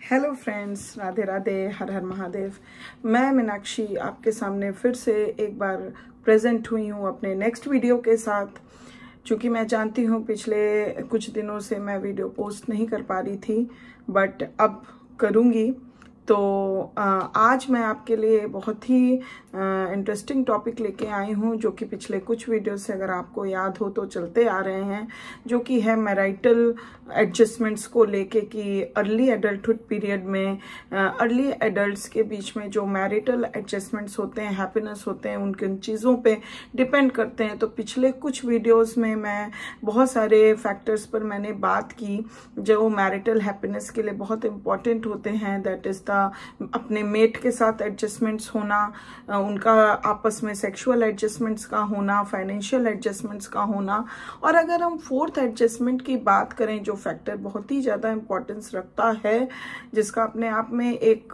Hello friends, Radhe Radhe, हर हर महादेव। मैं मीनाक्षी आपके सामने फिर से एक बार प्रेजेंट हुई हूँ अपने नेक्स्ट वीडियो के साथ। चूँकि मैं जानती हूँ पिछले कुछ दिनों से मैं वीडियो पोस्ट नहीं कर पा रही थी, बट अब करूँगी। तो आज मैं आपके लिए बहुत ही इंटरेस्टिंग टॉपिक लेके आई हूँ, जो कि पिछले कुछ वीडियो से अगर आपको याद हो तो चलते आ रहे हैं, जो कि है मैरिटल एडजस्टमेंट्स को लेके कि अर्ली एडल्टहुड पीरियड में अर्ली एडल्ट्स के बीच में जो मैरिटल एडजस्टमेंट्स होते हैं, हैप्पीनेस होते हैं, उन चीज़ों पे डिपेंड करते हैं। तो पिछले कुछ वीडियोस में मैं बहुत सारे फैक्टर्स पर मैंने बात की जो मैरिटल हैप्पीनेस के लिए बहुत इंपॉर्टेंट होते हैं। दैट इज द अपने मेट के साथ एडजस्टमेंट्स होना, उनका आपस में सेक्सुअल एडजस्टमेंट्स का होना, फाइनेंशियल एडजस्टमेंट्स का होना। और अगर हम फोर्थ एडजस्टमेंट की बात करें, जो फैक्टर बहुत ही ज़्यादा इंपॉर्टेंस रखता है, जिसका अपने आप में एक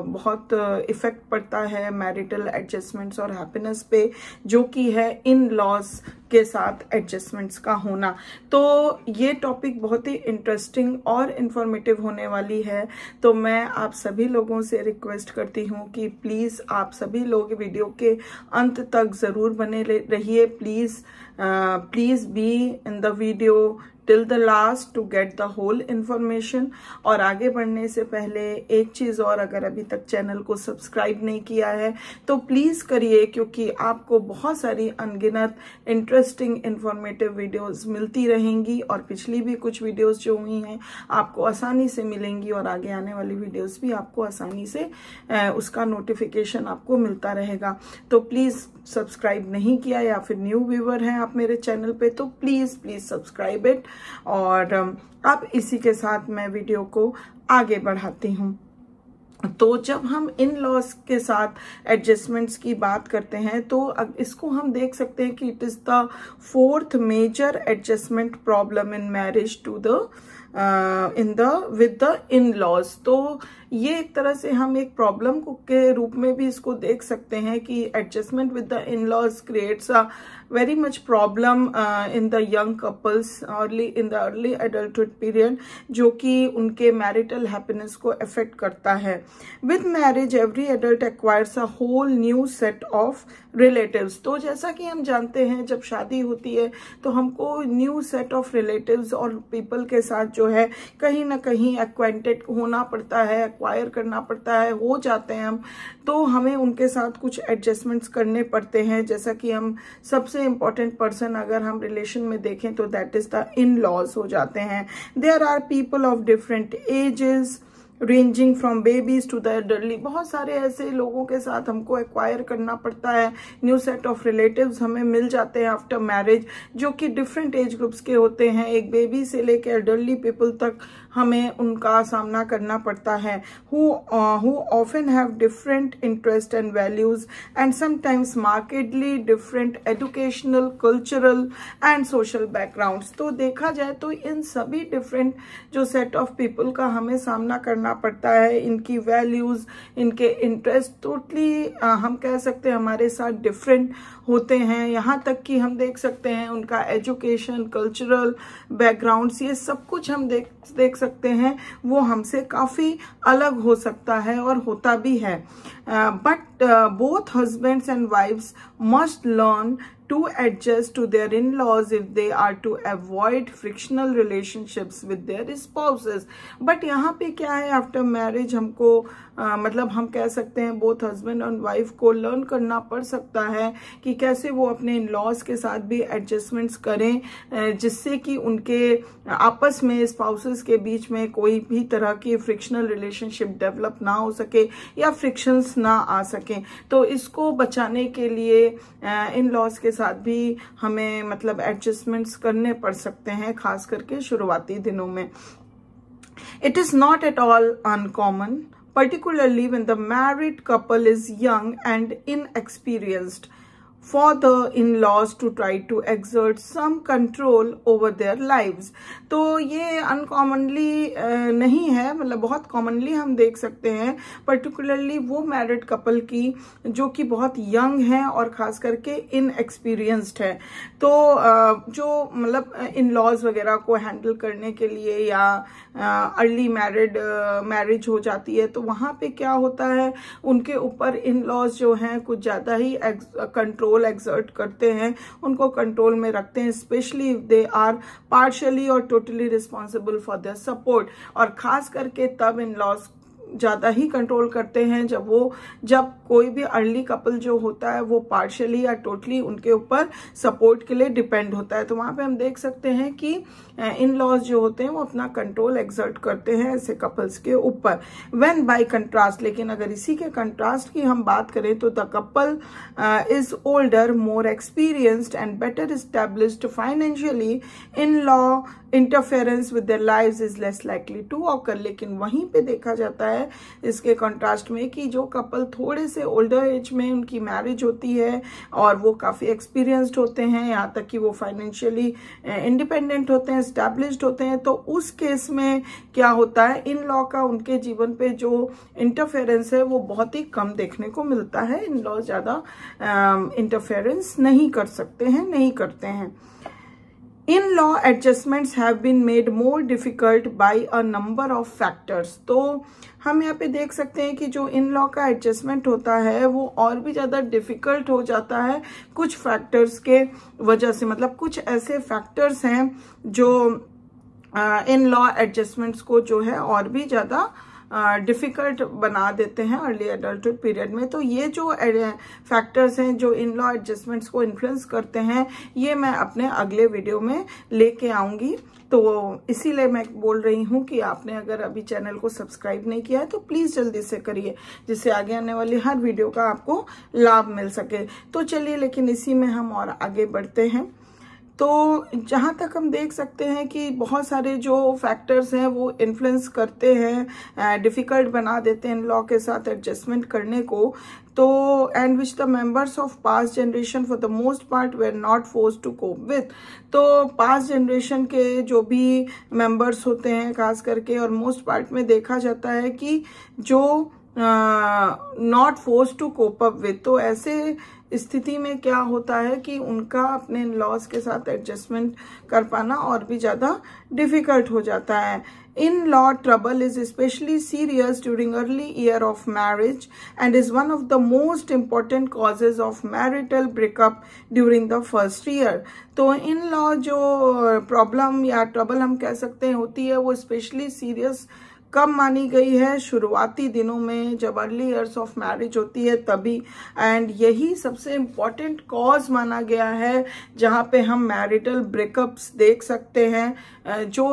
बहुत इफेक्ट पड़ता है मैरिटल एडजस्टमेंट्स और हैप्पीनेस पे, जो कि है इन लॉज के साथ एडजस्टमेंट्स का होना। तो ये टॉपिक बहुत ही इंटरेस्टिंग और इंफॉर्मेटिव होने वाली है। तो मैं आप सभी लोगों से रिक्वेस्ट करती हूँ कि प्लीज़ आप सभी लोग वीडियो के अंत तक ज़रूर बने रहिए। Please be in the video till the last to get the whole information. और आगे बढ़ने से पहले एक चीज़ और, अगर अभी तक चैनल को सब्सक्राइब नहीं किया है तो प्लीज़ करिए, क्योंकि आपको बहुत सारी अनगिनत इंटरेस्टिंग इंफॉर्मेटिव वीडियोस मिलती रहेंगी। और पिछली भी कुछ वीडियोस जो हुई हैं आपको आसानी से मिलेंगी, और आगे आने वाली वीडियोस भी आपको आसानी से उसका नोटिफिकेशन आपको मिलता रहेगा। तो प्लीज़ सब्सक्राइब नहीं किया या फिर न्यू व्यूअर हैं आप मेरे चैनल पे, तो प्लीज़ सब्सक्राइब इट। और अब इसी के साथ मैं वीडियो को आगे बढ़ाती हूँ। तो जब हम इन लॉज के साथ एडजस्टमेंट्स की बात करते हैं तो इसको हम देख सकते हैं कि it is the fourth major adjustment problem in marriage to the with the in laws. तो ये एक तरह से हम एक प्रॉब्लम के रूप में भी इसको देख सकते हैं कि adjustment with the in laws creates a very much problem in the young couples in the early adulthood period, जो कि उनके marital happiness को affect करता है। With marriage every adult acquires a whole new set of relatives। तो जैसा कि हम जानते हैं जब शादी होती है तो हमको न्यू सेट ऑफ रिलेटिव्स और पीपल के साथ जो है कहीं ना कहीं एक्वाइंटेड होना पड़ता है, एक्वायर करना पड़ता है, हो जाते हैं हम। तो हमें उनके साथ कुछ एडजस्टमेंट्स करने पड़ते हैं। जैसा कि हम सबसे इंपॉर्टेंट पर्सन अगर हम रिलेशन में देखें तो that is the in laws हो जाते हैं। There are people of different ages ranging from babies to the elderly. बहुत सारे ऐसे लोगों के साथ हमको एक्वायर करना पड़ता है, न्यू सेट ऑफ रिलेटिव्स हमें मिल जाते हैं आफ्टर मैरिज, जो कि डिफरेंट एज ग्रुप्स के होते हैं। एक बेबी से लेकर एल्डरली पीपल तक हमें उनका सामना करना पड़ता है, who often have different interest and values and sometimes markedly different educational, cultural and social backgrounds। तो देखा जाए तो इन सभी डिफरेंट जो सेट ऑफ पीपल का हमें सामना करना पड़ता है, इनकी वैल्यूज, इनके इंटरेस्ट टोटली हम कह सकते हैं हमारे साथ डिफरेंट होते हैं। यहाँ तक कि हम देख सकते हैं उनका एजुकेशन, कल्चरल बैकग्राउंड्स, ये सब कुछ हम देख सकते हैं वो हमसे काफी अलग हो सकता है और होता भी है। But both husbands and wifes must learn to adjust to their in-laws if they are to avoid frictional relationships with their spouses। but यहाँ पे क्या है, आफ्टर मैरिज हमको मतलब हम कह सकते हैं बोथ हस्बैंड और वाइफ को लर्न करना पड़ सकता है कि कैसे वो अपने इन-लॉज के साथ भी एडजस्टमेंट्स करें, जिससे कि उनके आपस में स्पाउसेस के बीच में कोई भी तरह की फ्रिक्शनल रिलेशनशिप डेवलप ना हो सके या फ्रिक्शंस ना आ सकें। तो इसको बचाने के लिए इन-लॉज के साथ भी हमें मतलब एडजस्टमेंट्स करने पड़ सकते हैं, खास करके शुरुआती दिनों में। It is not at all uncommon, particularly when the married couple is young and inexperienced, for the in-laws to try to exert some control over their lives। तो ये अनकॉमनली नहीं है, मतलब बहुत कॉमनली हम देख सकते हैं, पर्टिकुलरली वो मैरिड कपल की जो कि बहुत यंग है और खास करके इनएक्सपीरियंस्ड है। तो जो मतलब इन-लॉज वगैरह को हैंडल करने के लिए या अर्ली मैरिज हो जाती है तो वहाँ पे क्या होता है, उनके ऊपर इन-लॉज जो हैं कुछ ज़्यादा ही कंट्रोल एक्सर्ट करते हैं, उनको कंट्रोल में रखते हैं, specially if they are partially or totally responsible for their support. और खास करके तब इन लॉज ज़्यादा ही कंट्रोल करते हैं जब कोई भी अर्ली कपल जो होता है वो पार्शियली या टोटली उनके ऊपर सपोर्ट के लिए डिपेंड होता है। तो वहाँ पे हम देख सकते हैं कि इन लॉज जो होते हैं वो अपना कंट्रोल एक्सर्ट करते हैं ऐसे कपल्स के ऊपर। व्हेन बाय कंट्रास्ट, लेकिन अगर इसी के कंट्रास्ट की हम बात करें तो the couple is older, more experienced and better established financially, in law interference with their lives is less likely to occur. लेकिन वहीं पे देखा जाता है इसके कंट्रास्ट में कि जो कपल थोड़े से ओल्डर एज में उनकी मैरिज होती है और वो काफी एक्सपीरियंस्ड होते हैं, यहाँ तक कि वो फाइनेंशियली इंडिपेंडेंट होते हैं, एस्टैब्लिश्ड होते हैं, तो उस केस में क्या होता है, इन लॉ का उनके जीवन पे जो इंटरफेरेंस है वो बहुत ही कम देखने को मिलता है। इन लॉ ज्यादा इंटरफेरेंस नहीं कर सकते हैं, नहीं करते हैं। In-law adjustments have been made more difficult by a number of factors। तो हम यहाँ पे देख सकते हैं कि जो इन लॉ का एडजस्टमेंट होता है वो और भी ज़्यादा डिफिकल्ट हो जाता है कुछ फैक्टर्स के वजह से। मतलब कुछ ऐसे फैक्टर्स हैं जो इन लॉ एडजस्टमेंट्स को जो है और भी ज़्यादा डिफिकल्ट बना देते हैं अर्ली एडल्टहुड पीरियड में। तो ये जो फैक्टर्स हैं जो इन लॉ एडजस्टमेंट्स को इन्फ्लुएंस करते हैं ये मैं अपने अगले वीडियो में लेके आऊंगी। तो इसीलिए मैं बोल रही हूँ कि आपने अगर अभी चैनल को सब्सक्राइब नहीं किया है तो प्लीज जल्दी से करिए, जिससे आगे आने वाली हर वीडियो का आपको लाभ मिल सके। तो चलिए, लेकिन इसी में हम और आगे बढ़ते हैं। तो जहाँ तक हम देख सकते हैं कि बहुत सारे जो फैक्टर्स हैं वो इन्फ्लुएंस करते हैं, डिफिकल्ट बना देते हैं इन लॉ के साथ एडजस्टमेंट करने को। तो and which the members of past generation for the most part were not forced to cope with. तो पास्ट जनरेशन के जो भी मेंबर्स होते हैं खास करके और मोस्ट पार्ट में देखा जाता है कि जो not forced to cope up with, तो ऐसे स्थिति में क्या होता है कि उनका अपने लॉस के साथ एडजस्टमेंट कर पाना और भी ज्यादा डिफिकल्ट हो जाता है। In law trouble is specially serious during early year of marriage and is one of the most important causes of marital breakup during the first year. तो इन लॉ जो प्रॉब्लम या ट्रबल हम कह सकते हैं होती है वो स्पेशली सीरियस कब मानी गई है, शुरुआती दिनों में जब अर्ली ईयर्स ऑफ मैरिज होती है तभी। एंड यही सबसे इम्पॉर्टेंट कॉज माना गया है जहाँ पे हम मैरिटल ब्रेकअप्स देख सकते हैं जो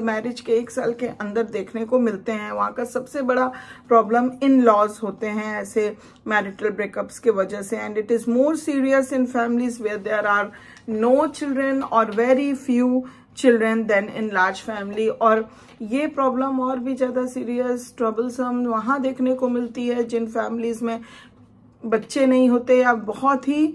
मैरिज के एक साल के अंदर देखने को मिलते हैं। वहाँ का सबसे बड़ा प्रॉब्लम इन लॉज होते हैं ऐसे मैरिटल ब्रेकअप्स के वजह से। And it is more serious in families where there are no children or very few children than in large family. और ये प्रॉब्लम और भी ज्यादा सीरियस ट्रबलसम वहां देखने को मिलती है जिन फैमिलीज में बच्चे नहीं होते या बहुत ही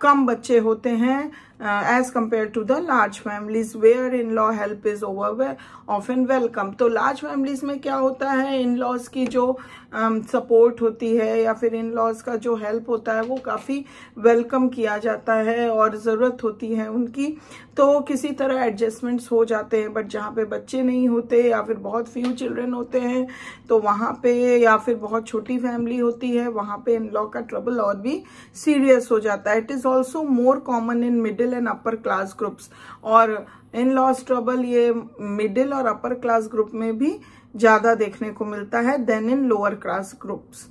कम बच्चे होते हैं as compared to the large families where in-law help is often welcome। तो large families में क्या होता है, in-laws की जो सपोर्ट होती है या फिर in-laws का जो हेल्प होता है वो काफी वेलकम किया जाता है और जरूरत होती है उनकी, तो किसी तरह एडजस्टमेंट्स हो जाते हैं। बट जहाँ पे बच्चे नहीं होते या फिर बहुत फ्यू चिल्ड्रन होते हैं तो वहाँ पे, या फिर बहुत छोटी फैमिली होती है, वहाँ पे इन-लॉ का ट्रबल और भी सीरियस हो जाता है। It is also more common in middle and upper class groups. और इन लॉस ट्रबल ये मिडिल और अपर क्लास ग्रुप में भी ज्यादा देखने को मिलता है then in lower class groups,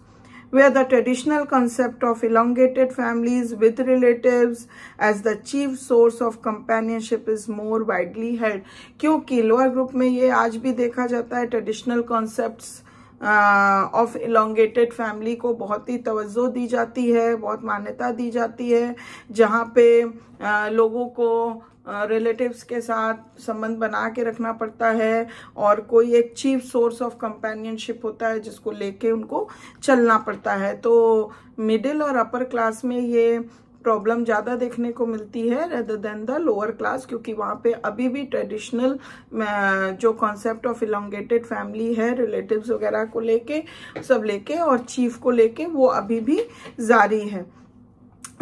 where the traditional concept of elongated families with relatives as the chief source of companionship is more widely held। क्योंकि लोअर ग्रुप में ये आज भी देखा जाता है, traditional concepts of elongated family को बहुत ही तवज्जो दी जाती है, बहुत मान्यता दी जाती है, जहाँ पे लोगों को रिलेटिव्स के साथ संबंध बना के रखना पड़ता है और कोई एक चीफ सोर्स ऑफ कंपेनियनशिप होता है जिसको लेके उनको चलना पड़ता है। तो मिडिल और अपर क्लास में ये प्रॉब्लम ज़्यादा देखने को मिलती है rather than the lower class, क्योंकि वहाँ पे अभी भी ट्रेडिशनल जो कॉन्सेप्ट ऑफ इलोंगेटेड फैमिली है, रिलेटिव्स वगैरह को लेके, सब लेके और चीफ को लेके, वो अभी भी जारी है।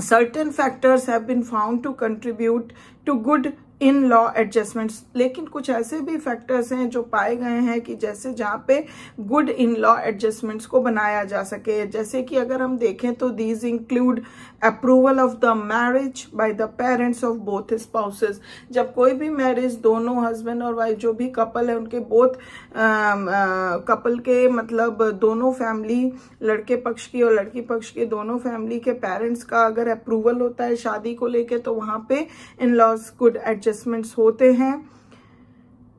Certain factors have been found to contribute to good in law adjustments, लेकिन कुछ ऐसे भी फैक्टर्स हैं जो पाए गए हैं कि जैसे जहाँ पे गुड इन लॉ एडजस्टमेंट्स को बनाया जा सके। जैसे कि अगर हम देखें तो these include approval of the marriage by the parents of both spouses. जब कोई भी मैरिज दोनों हस्बैंड और वाइफ जो भी कपल है उनके बोथ कपल के मतलब दोनों फैमिली, लड़के पक्ष की और लड़की पक्ष के दोनों फैमिली के पेरेंट्स का अगर अप्रूवल होता है शादी को लेके, तो वहाँ पे इन लॉज गुड एडजस्टमेंट्स होते हैं,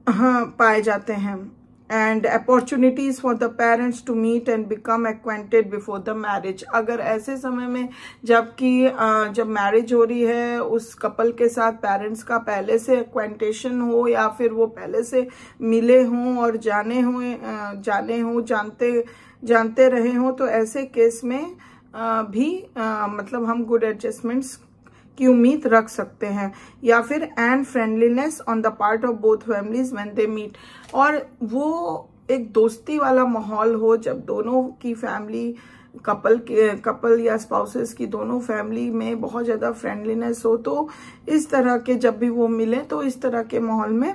हाँ, पाए जाते हैं। And opportunities for the parents to meet and become acquainted before the marriage. अगर ऐसे समय में जब मैरिज हो रही है उस कपल के साथ पेरेंट्स का पहले से एक्वेंटेशन हो या फिर वो पहले से मिले हों और जानते रहे हों, तो ऐसे केस में भी मतलब हम गुड एडजस्टमेंट्स की उम्मीद रख सकते हैं। या फिर and friendliness on the part of both families when they meet, और वो एक दोस्ती वाला माहौल हो जब दोनों की फैमिली कपल या स्पाउसेस की दोनों फैमिली में बहुत ज्यादा फ्रेंडलीनेस हो, तो इस तरह के जब भी वो मिले तो इस तरह के माहौल में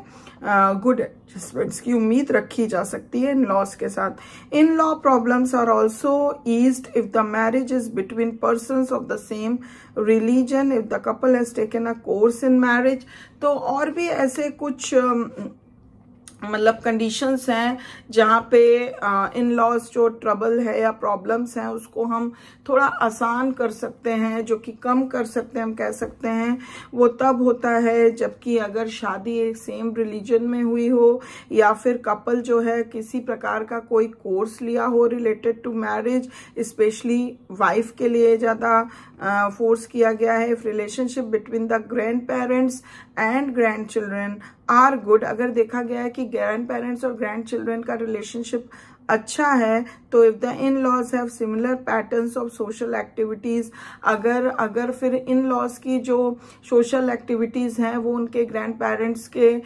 गुड एडजस्टमेंट्स की उम्मीद रखी जा सकती है इन लॉज के साथ। In law problems are also eased if the marriage is between persons of the same religion, if the couple has taken a course in marriage. तो और भी ऐसे कुछ मतलब कंडीशंस हैं जहाँ पे इन लॉज जो ट्रबल है या प्रॉब्लम्स हैं उसको हम थोड़ा आसान कर सकते हैं, जो कि कम कर सकते हैं, हम कह सकते हैं। वो तब होता है जबकि अगर शादी एक सेम रिलीजन में हुई हो या फिर कपल जो है किसी प्रकार का कोई कोर्स लिया हो related to marriage, specially wife के लिए ज़्यादा फोर्स किया गया है। If relationship between the grand parents and grand children are good, अगर देखा गया है कि ग्रैंड पेरेंट्स और ग्रैंड चिल्ड्रन का रिलेशनशिप अच्छा है, तो if the in laws have similar patterns of social activities, अगर फिर इन लॉज की जो सोशल एक्टिविटीज हैं वो उनके ग्रैंड पेरेंट्स के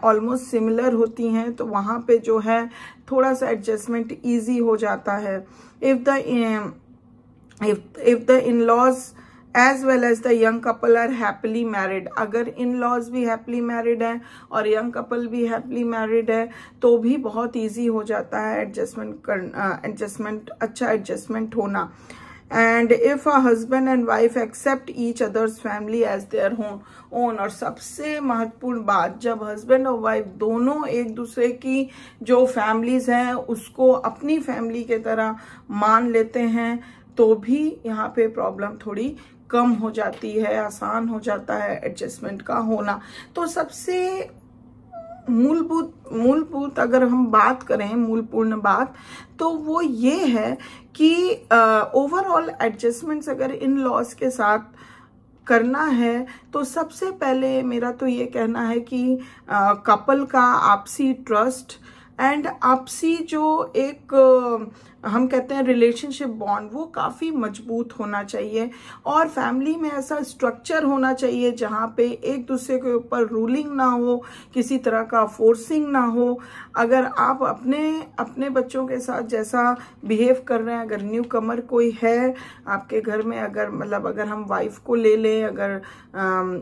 ऑलमोस्ट सिमिलर होती हैं, तो वहां पे जो है थोड़ा सा एडजस्टमेंट इजी हो जाता है। if the in-laws as well as the young couple are happily married, अगर in-laws भी happily married है और young couple भी happily married है तो भी बहुत easy हो जाता है अच्छा एडजस्टमेंट होना। And if a husband and wife accept each other's family as their own, और सबसे महत्वपूर्ण बात, जब हस्बैंड और वाइफ दोनों एक दूसरे की जो फैमिलीज हैं उसको अपनी फैमिली के तरह मान लेते हैं, तो भी यहाँ पे प्रॉब्लम थोड़ी कम हो जाती है, आसान हो जाता है एडजस्टमेंट का होना। तो सबसे मूलभूत अगर हम बात करें, मूलपूर्ण बात, तो वो ये है कि ओवरऑल एडजस्टमेंट्स अगर इन लॉज के साथ करना है तो सबसे पहले मेरा तो ये कहना है कि कपल का आपसी ट्रस्ट एंड आपसी जो एक हम कहते हैं रिलेशनशिप बॉन्ड, वो काफ़ी मजबूत होना चाहिए। और फैमिली में ऐसा स्ट्रक्चर होना चाहिए जहाँ पे एक दूसरे के ऊपर रूलिंग ना हो, किसी तरह का फोर्सिंग ना हो। अगर आप अपने बच्चों के साथ जैसा बिहेव कर रहे हैं, अगर न्यू कमर कोई है आपके घर में, अगर हम वाइफ को ले लें, अगर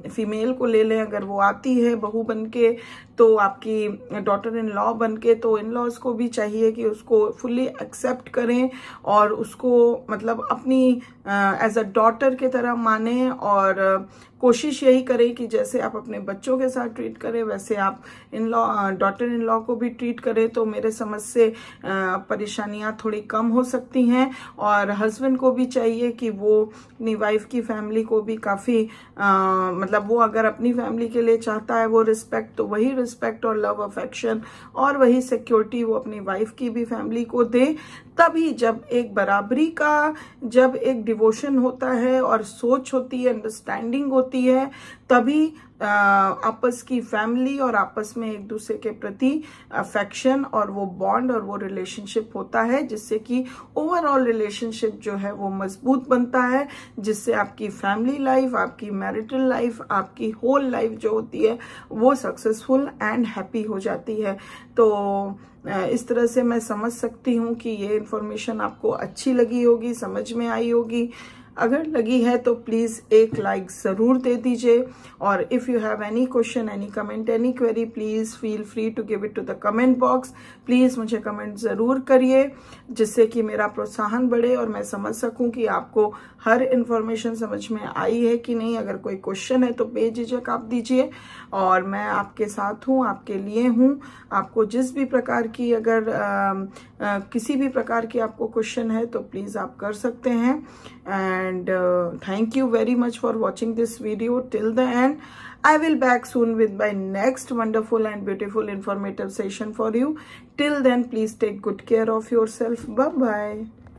फीमेल को ले लें, अगर वो आती है बहू बन के, तो आपकी डॉटर इन लॉ बन के, तो इन लॉज को भी चाहिए कि उसको फुल्ली एक्सेप्ट करें और उसको मतलब अपनी एज अ डॉटर की तरह माने, और कोशिश यही करें कि जैसे आप अपने बच्चों के साथ ट्रीट करें वैसे आप डॉटर इन लॉ को भी ट्रीट करें, तो मेरे समझ से परेशानियां थोड़ी कम हो सकती हैं। और हस्बैंड को भी चाहिए कि वो अपनी वाइफ की फैमिली को भी काफ़ी मतलब वो अगर अपनी फैमिली के लिए चाहता है वो रिस्पेक्ट, तो वही रिस्पेक्ट और लव अफेक्शन और वही सिक्योरिटी वो अपनी वाइफ की भी फैमिली को दे। तभी जब एक बराबरी का, जब एक डिवोशन होता है और सोच होती है, अंडरस्टैंडिंग होती होती है तभी आपस की फैमिली और आपस में एक दूसरे के प्रति अफेक्शन और वो बॉन्ड और वो रिलेशनशिप होता है, जिससे कि ओवरऑल रिलेशनशिप जो है वो मजबूत बनता है, जिससे आपकी फैमिली लाइफ, आपकी मैरिटल लाइफ, आपकी होल लाइफ जो होती है वो सक्सेसफुल एंड हैप्पी हो जाती है। तो इस तरह से मैं समझ सकती हूँ कि ये इन्फॉर्मेशन आपको अच्छी लगी होगी, समझ में आई होगी। अगर लगी है तो प्लीज एक लाइक जरूर दे दीजिए, और if you have any question, any comment, any query, please feel free to give it to the comment box. Please मुझे कमेंट जरूर करिए, जिससे कि मेरा प्रोत्साहन बढ़े और मैं समझ सकूं कि आपको हर इंफॉर्मेशन समझ में आई है कि नहीं। अगर कोई क्वेश्चन है तो बेझिझक आप दीजिए, और मैं आपके साथ हूँ, आपके लिए हूँ। आपको जिस भी प्रकार की अगर किसी भी प्रकार की आपको क्वेश्चन है तो प्लीज आप कर सकते हैं। And thank you very much for watching this video till the end. I will back soon with my next wonderful and beautiful informative session for you. Till then, please take good care of yourself. Bye bye.